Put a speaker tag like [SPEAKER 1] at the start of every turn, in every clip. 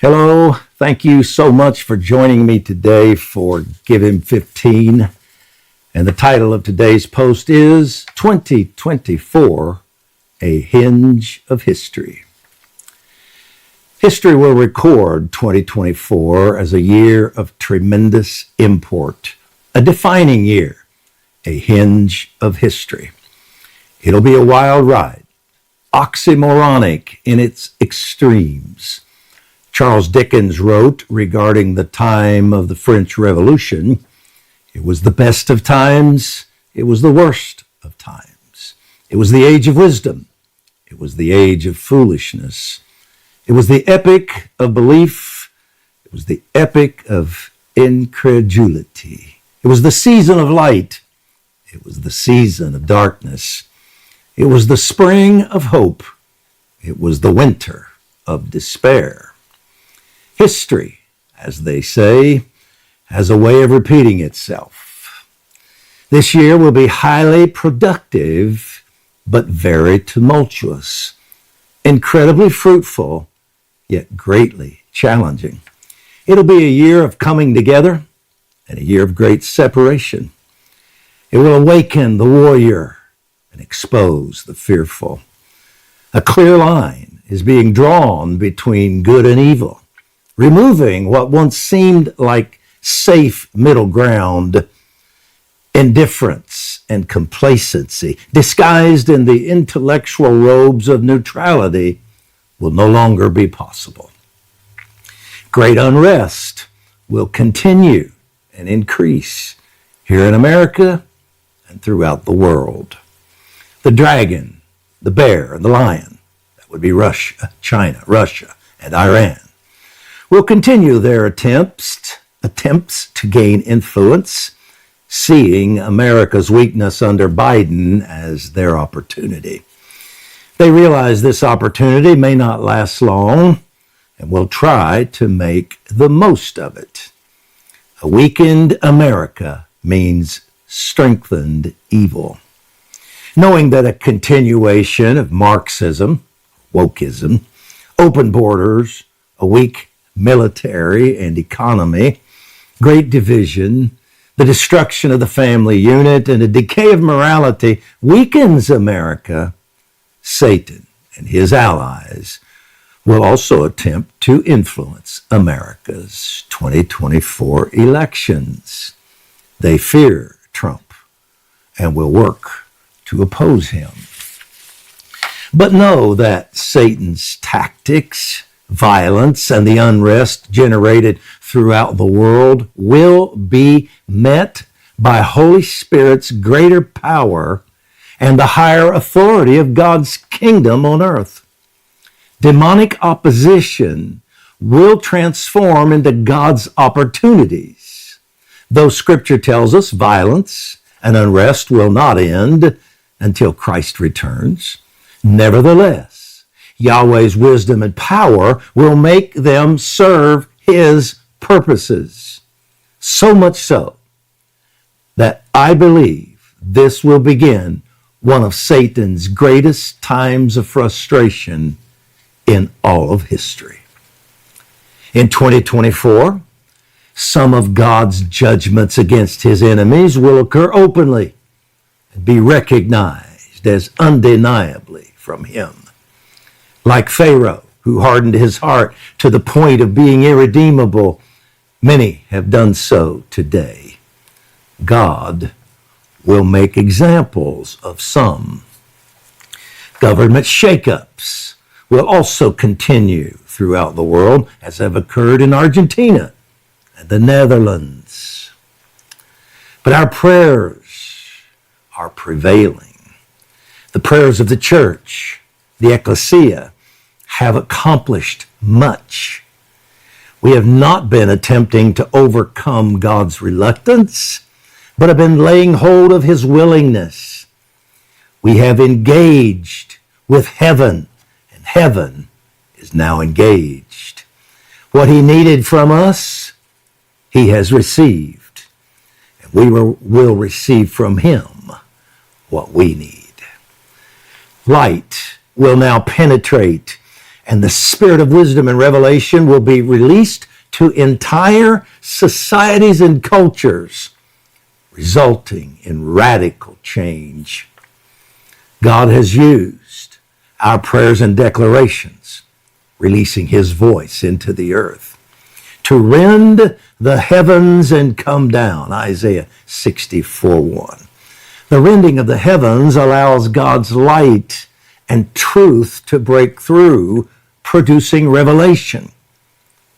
[SPEAKER 1] Hello, thank you so much for joining me today for Give Him 15. And the title of today's post is 2024, A Hinge of History. History will record 2024 as a year of tremendous import, a defining year, a hinge of history. It'll be a wild ride, oxymoronic in its extremes. Charles Dickens wrote regarding the time of the French Revolution, it was the best of times, it was the worst of times. It was the age of wisdom, it was the age of foolishness. It was the epic of belief, it was the epic of incredulity. It was the season of light, it was the season of darkness. It was the spring of hope, it was the winter of despair. History, as they say, has a way of repeating itself. This year will be highly productive, but very tumultuous, incredibly fruitful, yet greatly challenging. It'll be a year of coming together and a year of great separation. It will awaken the warrior and expose the fearful. A clear line is being drawn between good and evil, removing what once seemed like safe middle ground. Indifference and complacency, disguised in the intellectual robes of neutrality, will no longer be possible. Great unrest will continue and increase here in America and throughout the world. The dragon, the bear, and the lion, that would be Russia, China, Russia, and Iran, will continue their attempts to gain influence, seeing America's weakness under Biden as their opportunity. They realize this opportunity may not last long and will try to make the most of it. A weakened America means strengthened evil. Knowing that a continuation of Marxism, wokeism, open borders, a weak military and economy, great division, the destruction of the family unit, and a decay of morality weakens America, Satan and his allies will also attempt to influence America's 2024 elections. They fear Trump and will work to oppose him. But know that Satan's tactics, violence, and the unrest generated throughout the world will be met by Holy Spirit's greater power and the higher authority of God's kingdom on earth. Demonic opposition will transform into God's opportunities. Though Scripture tells us violence and unrest will not end until Christ returns, nevertheless, Yahweh's wisdom and power will make them serve His purposes. So much so that I believe this will begin one of Satan's greatest times of frustration in all of history. In 2024, some of God's judgments against His enemies will occur openly and be recognized as undeniably from Him. Like Pharaoh, who hardened his heart to the point of being irredeemable, many have done so today. God will make examples of some. Government shakeups will also continue throughout the world, as have occurred in Argentina and the Netherlands. But our prayers are prevailing. The prayers of the church, the ecclesia, have accomplished much. We have not been attempting to overcome God's reluctance, but have been laying hold of His willingness. We have engaged with heaven, and heaven is now engaged. What He needed from us, He has received, and we will receive from Him what we need. Light will now penetrate And the spirit of wisdom and revelation will be released to entire societies and cultures, resulting in radical change. God has used our prayers and declarations, releasing his voice into the earth, to rend the heavens and come down, Isaiah 64:1. The rending of the heavens allows God's light and truth to break through, producing revelation.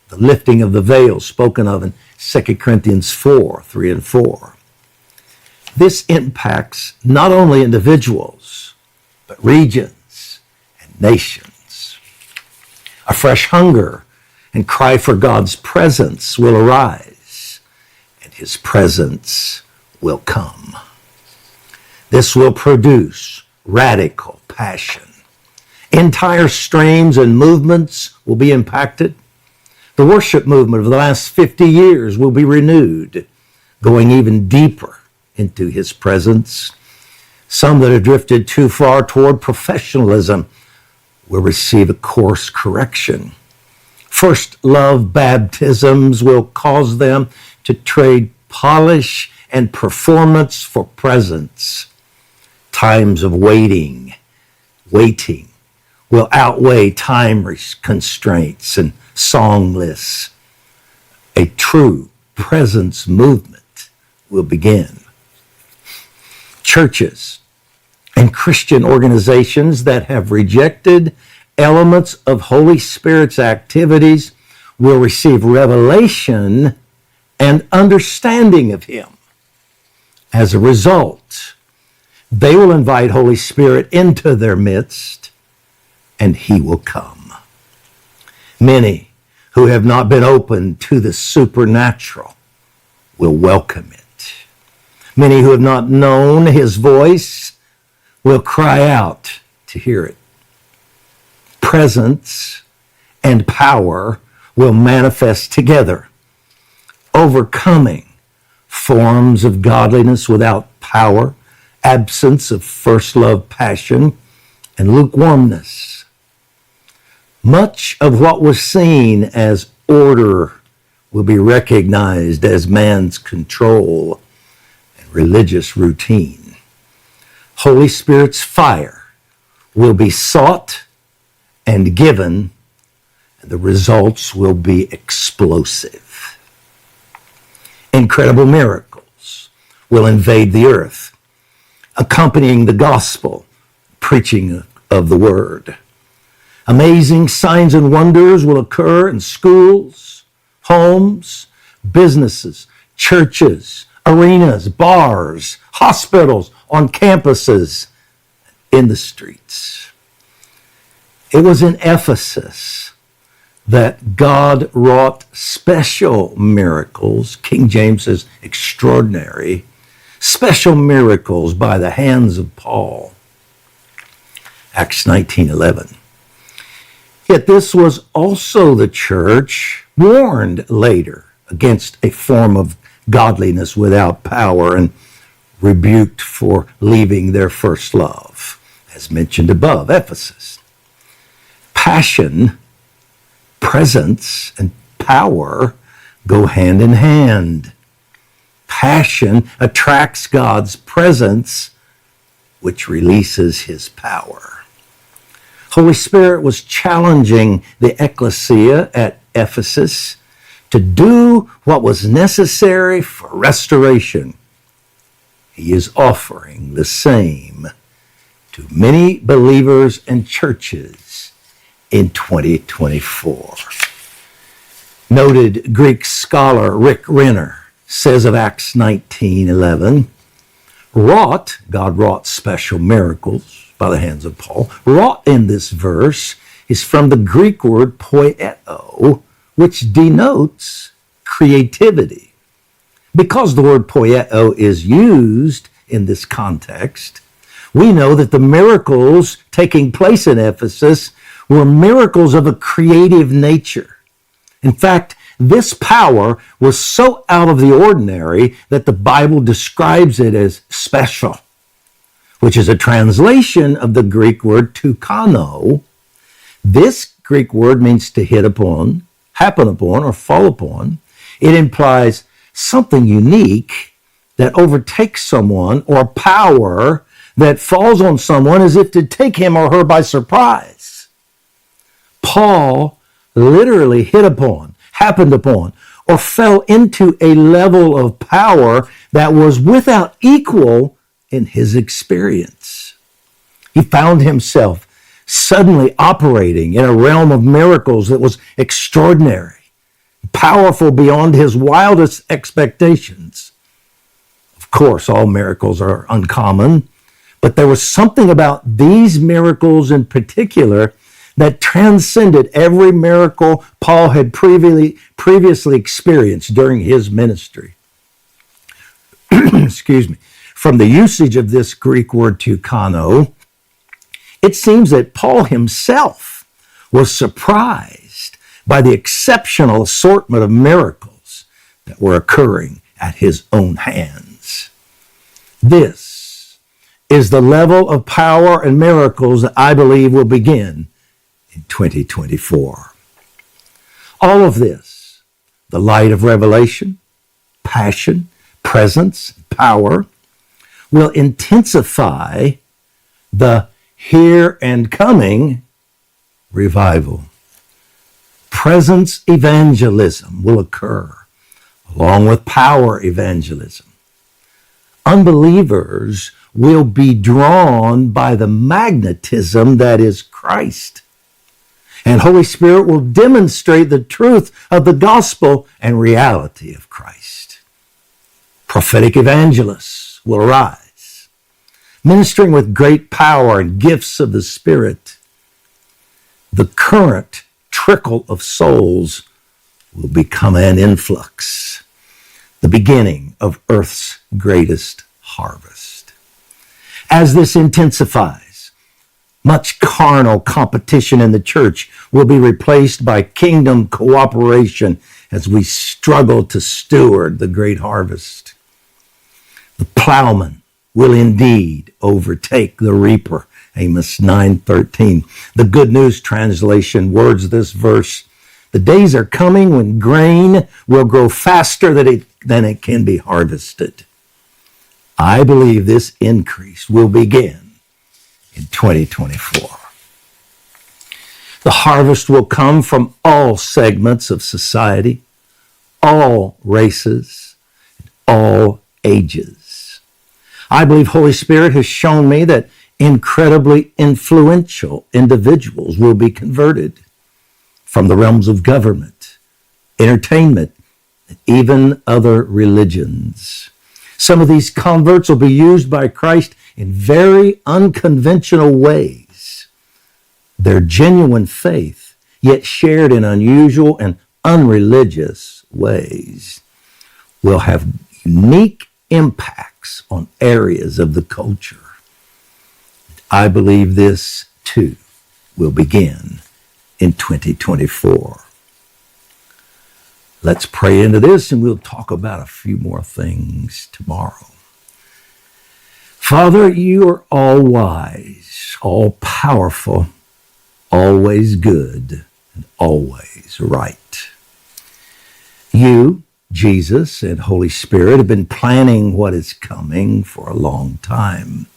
[SPEAKER 1] The lifting of the veil spoken of in 2 Corinthians 4:3 and 4. This impacts not only individuals, but regions and nations. A fresh hunger and cry for God's presence will arise, and his presence will come. This will produce radical passion. Entire streams and movements will be impacted. The worship movement of the last 50 years will be renewed, going even deeper into his presence. Some that have drifted too far toward professionalism will receive a course correction. First love baptisms will cause them to trade polish and performance for presence. Times of waiting will outweigh time constraints and song lists. A true presence movement will begin. Churches and Christian organizations that have rejected elements of Holy Spirit's activities will receive revelation and understanding of him. As a result, they will invite Holy Spirit into their midst, and he will come. Many who have not been open to the supernatural will welcome it. Many who have not known his voice will cry out to hear it. Presence and power will manifest together, overcoming forms of godliness without power, absence of first love passion, and lukewarmness. Much of what was seen as order will be recognized as man's control and religious routine. Holy Spirit's fire will be sought and given, and the results will be explosive. Incredible miracles will invade the earth, accompanying the gospel, preaching of the word. Amazing signs and wonders will occur in schools, homes, businesses, churches, arenas, bars, hospitals, on campuses, in the streets. It was in Ephesus that God wrought special miracles. King James says extraordinary, special miracles by the hands of Paul. Acts 19:11. Yet this was also the church warned later against a form of godliness without power and rebuked for leaving their first love, as mentioned above, Ephesus. Passion, presence, and power go hand in hand. Passion attracts God's presence, which releases his power. Holy Spirit was challenging the ecclesia at Ephesus to do what was necessary for restoration. He is offering the same to many believers and churches in 2024. Noted Greek scholar Rick Renner says of Acts 19:11, God wrought special miracles by the hands of Paul. Wrought in this verse is from the Greek word poieto, which denotes creativity. Because the word poieto is used in this context, we know that the miracles taking place in Ephesus were miracles of a creative nature. In fact, this power was so out of the ordinary that the Bible describes it as special, which is a translation of the Greek word tukano. This Greek word means to hit upon, happen upon, or fall upon. It implies something unique that overtakes someone, or power that falls on someone as if to take him or her by surprise. Paul literally hit upon, happened upon, or fell into a level of power that was without equal in his experience. He found himself suddenly operating in a realm of miracles that was extraordinary, powerful beyond his wildest expectations. Of course, all miracles are uncommon, but there was something about these miracles in particular that transcended every miracle Paul had previously experienced during his ministry. Excuse me. From the usage of this Greek word tukano, it seems that Paul himself was surprised by the exceptional assortment of miracles that were occurring at his own hands. This is the level of power and miracles that I believe will begin in 2024. All of this, the light of revelation, passion, presence, power, will intensify the here and coming revival. Presence evangelism will occur along with power evangelism. Unbelievers will be drawn by the magnetism that is Christ. And Holy Spirit will demonstrate the truth of the gospel and reality of Christ. Prophetic evangelists will arise, ministering with great power and gifts of the Spirit. The current trickle of souls will become an influx, the beginning of earth's greatest harvest. As this intensifies, much carnal competition in the church will be replaced by kingdom cooperation as we struggle to steward the great harvest. The plowman will indeed overtake the reaper. Amos 9:13. The Good News Translation words this verse: the days are coming when grain will grow faster than it can be harvested. I believe this increase will begin in 2024. The harvest will come from all segments of society, all races, all ages. I believe Holy Spirit has shown me that incredibly influential individuals will be converted from the realms of government, entertainment, and even other religions. Some of these converts will be used by Christ in very unconventional ways. Their genuine faith, yet shared in unusual and unreligious ways, will have unique impacts on areas of the culture. I believe this, too, will begin in 2024. Let's pray into this, and we'll talk about a few more things tomorrow. Father, you are all wise, all powerful, always good, and always right. You, Jesus, and Holy Spirit have been planning what is coming for a long time.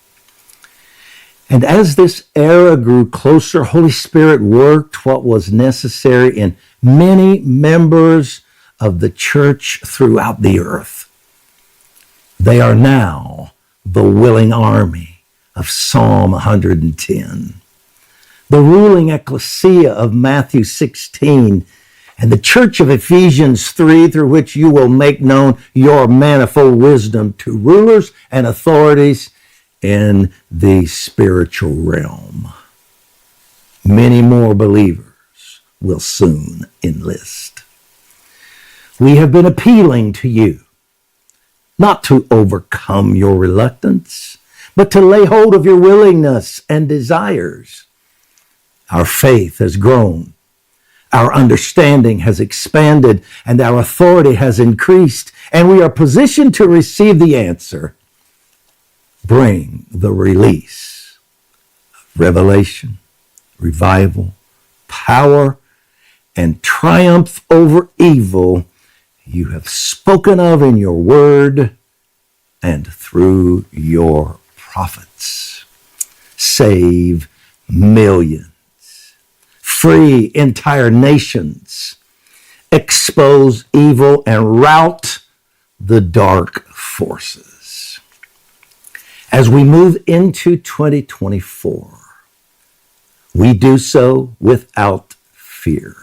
[SPEAKER 1] And as this era grew closer, Holy Spirit worked what was necessary in many members of the church throughout the earth. They are now the willing army of Psalm 110, the ruling ecclesia of Matthew 16, and the church of Ephesians 3, through which you will make known your manifold wisdom to rulers and authorities in the spiritual realm. Many more believers will soon enlist. We have been appealing to you not to overcome your reluctance, but to lay hold of your willingness and desires. Our faith has grown, our understanding has expanded, and our authority has increased, and we are positioned to receive the answer. Bring the release of revelation, revival, power and triumph over evil you have spoken of in your word and through your prophets. Save millions, free entire nations, expose evil, and rout the dark forces. As we move into 2024, we do so without fear.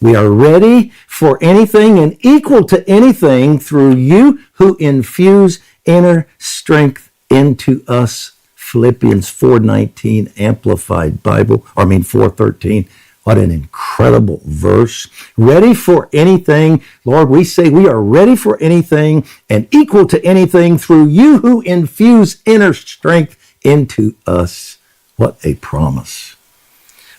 [SPEAKER 1] We are ready for anything and equal to anything through you who infuse inner strength into us. Philippians 4:19 Amplified Bible, 4:13. What an incredible verse. Ready for anything. Lord, we say we are ready for anything and equal to anything through you who infuse inner strength into us. What a promise.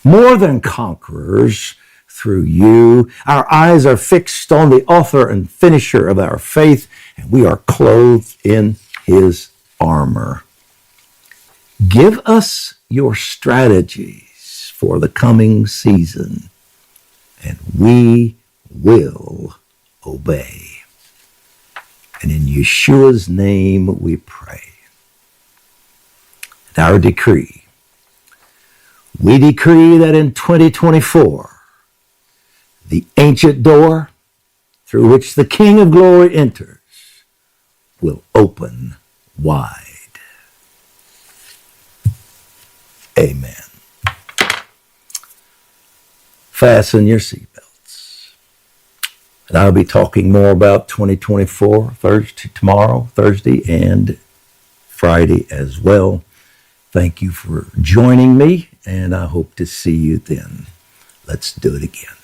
[SPEAKER 1] More than conquerors through you. Our eyes are fixed on the author and finisher of our faith, and we are clothed in his armor. Give us your strategies for the coming season, and we will obey. And in Yeshua's name we pray. And our decree. We decree that in 2024, the ancient door through which the King of Glory enters will open wide. Amen. Fasten your seatbelts. And I'll be talking more about 2024 Thursday, and Friday as well. Thank you for joining me, and I hope to see you then. Let's do it again.